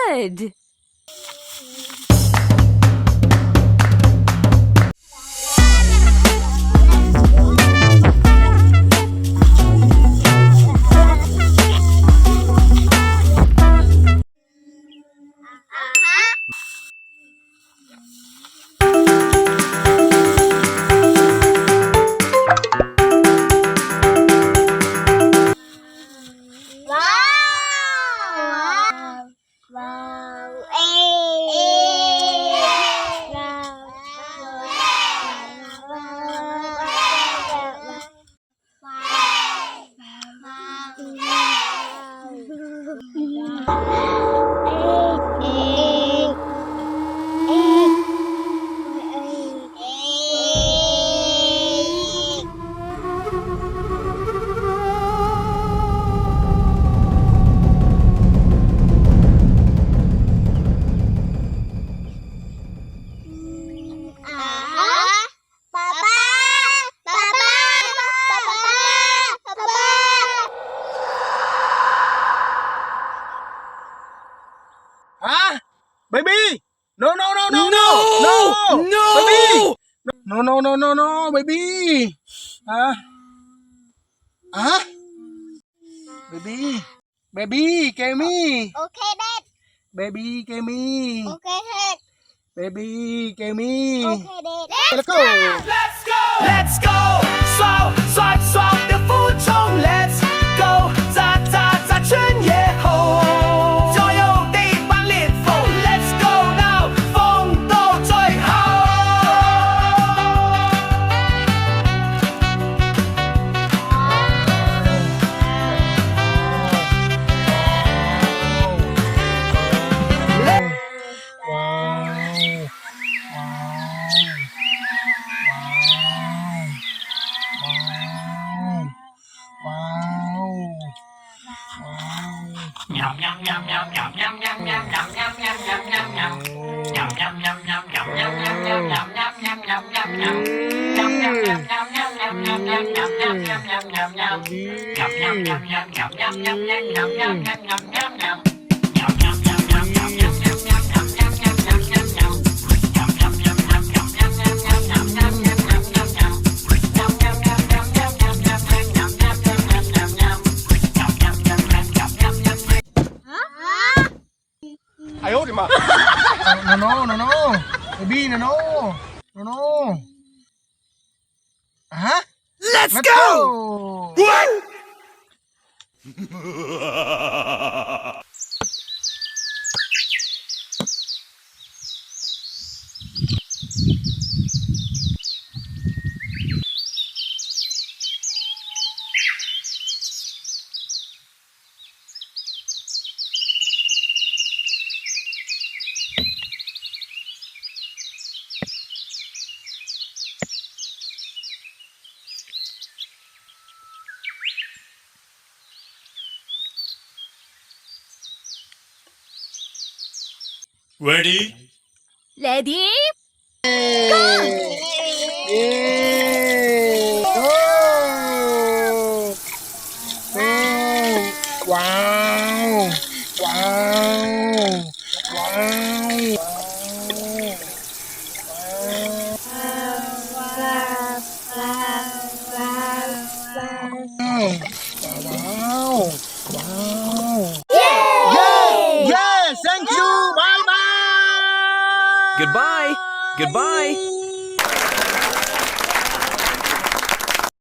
good. Hả? Baby! No, no, no, no, no! No! No! Baby! No, no, no, no, no, baby! Hả? Hả? Baby! Baby, give me! Okay, Dad. Baby, give me! Okay, Dad. Baby, give me! Okay, Dad. Let's go! Let's go! Let's go! Swap, swap, swap the food chong. Let's go! Za, za, za, chân ye ho. Cho yêu đi ban liệt phổ. Let's go now! Phong tô chơi hao. Ai ốt đi mà. No, no, no, no. Baby, no, no. No, no. Hả? Let's Let's go! go! What? Ready? Ready? Yeah! Go! Go! Wow! Wow! Wow! Wow! Wow! Yes! Yes! Thank you! Bye-bye! Goodbye. Goodbye.